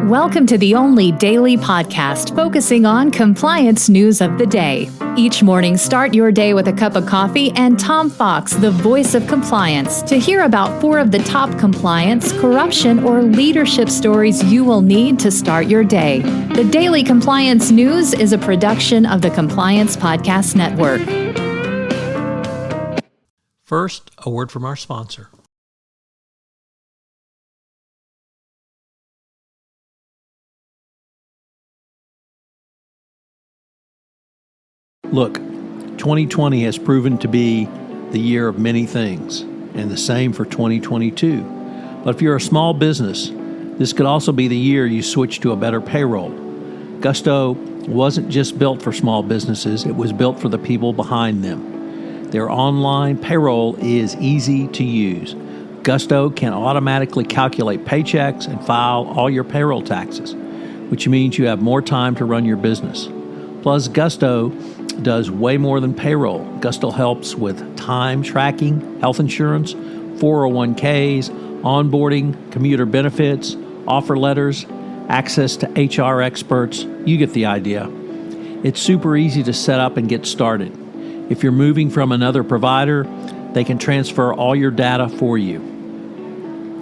Welcome to the only daily podcast focusing on compliance news of the day. Each morning, start your day with a cup of coffee and Tom Fox, the voice of compliance, to hear about 4 of the top compliance, corruption, or leadership stories you will need to start your day. The Daily Compliance News is a production of the Compliance Podcast Network. First, a word from our sponsor. Look, 2020 has proven to be the year of many things, and the same for 2022. But if you're a small business, this could also be the year you switch to a better payroll. Gusto wasn't just built for small businesses, it was built for the people behind them. Their online payroll is easy to use. Gusto can automatically calculate paychecks and file all your payroll taxes, which means you have more time to run your business. Plus, Gusto does way more than payroll. Gusto helps with time tracking, health insurance, 401ks, onboarding, commuter benefits, offer letters, access to HR experts. You get the idea. It's super easy to set up and get started. If you're moving from another provider, they can transfer all your data for you.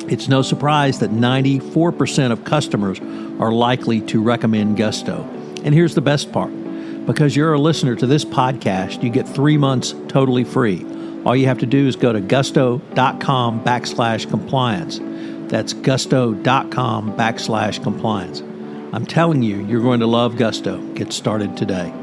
It's no surprise that 94% of customers are likely to recommend Gusto. And here's the best part. Because you're a listener to this podcast, you get 3 months totally free. All you have to do is go to gusto.com/compliance. That's gusto.com/compliance. I'm telling you, you're going to love Gusto. Get started today.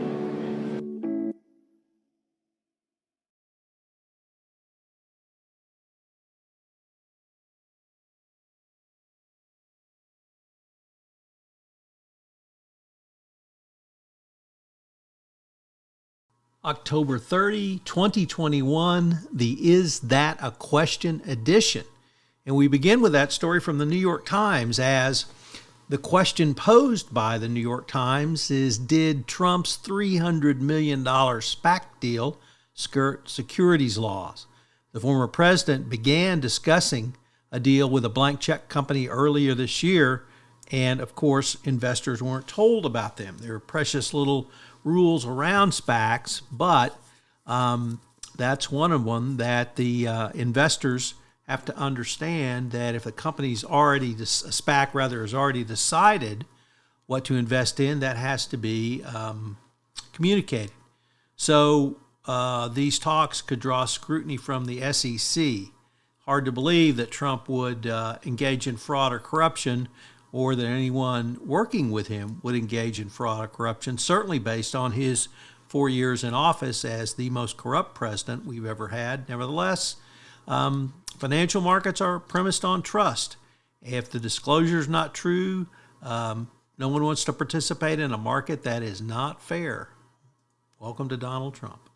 October 30, 2021, the Is That a Question edition. And we begin with that story from the New York Times, as the question posed by the New York Times is, did Trump's $300 million SPAC deal skirt securities laws? The former president began discussing a deal with a blank check company earlier this year, and of course, investors weren't told about them. There are precious little rules around SPACs, but that's one of them that the investors have to understand, that if a company's already, a SPAC rather, has already decided what to invest in, that has to be communicated. So these talks could draw scrutiny from the SEC. Hard to believe that Trump would engage in fraud or corruption, or that anyone working with him would engage in fraud or corruption, certainly based on his 4 years in office as the most corrupt president we've ever had. Nevertheless, financial markets are premised on trust. If the disclosure is not true, no one wants to participate in a market that is not fair. Welcome to Donald Trump.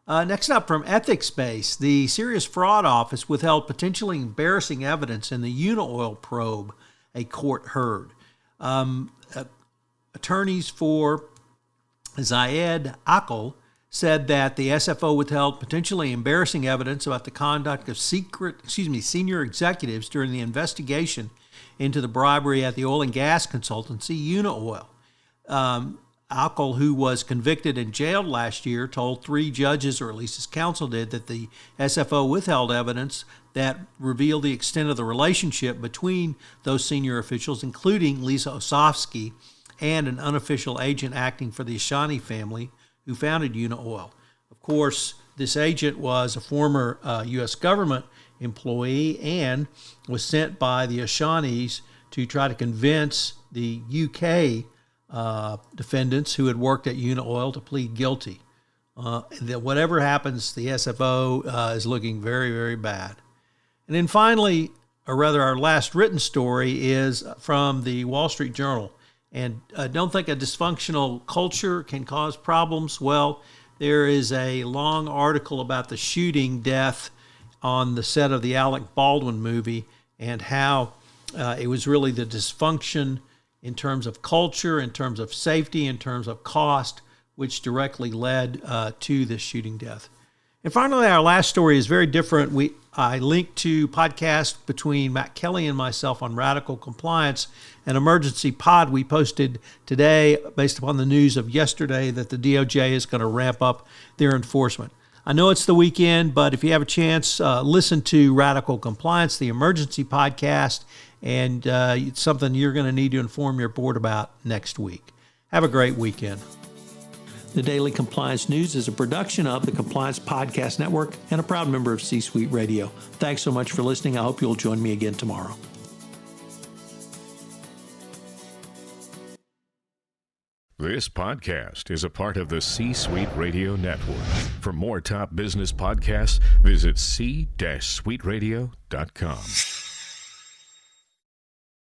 Next up, from Ethixbase, the Serious Fraud Office withheld potentially embarrassing evidence in the Unaoil probe a court heard. Attorneys for Zayed Akil said that the SFO withheld potentially embarrassing evidence about the conduct of senior executives during the investigation into the bribery at the oil and gas consultancy Unaoil. Akil, who was convicted and jailed last year, told 3 judges, or at least his counsel did, that the SFO withheld evidence that revealed the extent of the relationship between those senior officials, including Lisa Osofsky and an unofficial agent acting for the Ashani family who founded Unaoil. Of course, this agent was a former U.S. government employee and was sent by the Ashanis to try to convince the UK defendants who had worked at Unaoil to plead guilty. That whatever happens, the SFO is looking very, very bad. And then finally, or rather our last written story, is from the Wall Street Journal. And don't think a dysfunctional culture can cause problems. Well, there is a long article about the shooting death on the set of the Alec Baldwin movie, and how it was really the dysfunction in terms of culture, in terms of safety, in terms of cost, which directly led to this shooting death. And finally, our last story is very different. I linked to podcast between Matt Kelly and myself on radical compliance, an emergency pod we posted today based upon the news of yesterday that the DOJ is going to ramp up their enforcement. I know it's the weekend, but if you have a chance, listen to Radical Compliance, the emergency podcast, and it's something you're going to need to inform your board about next week. Have a great weekend. The Daily Compliance News is a production of the Compliance Podcast Network and a proud member of C-Suite Radio. Thanks so much for listening. I hope you'll join me again tomorrow. This podcast is a part of the C-Suite Radio Network. For more top business podcasts, visit c-suiteradio.com.